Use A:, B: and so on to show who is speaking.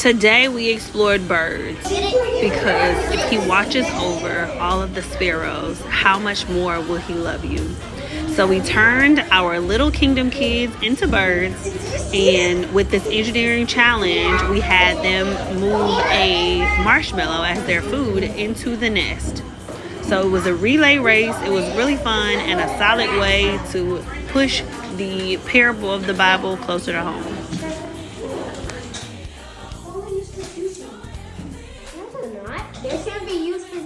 A: Today we explored birds because if he watches over all of the sparrows, how much more will he love you? So we turned our little kingdom kids into birds, and with this engineering challenge, we had them move a marshmallow as their food into the nest. So it was a relay race. It was really fun and a solid way to push the parable of the Bible closer to home.
B: They're going to be used for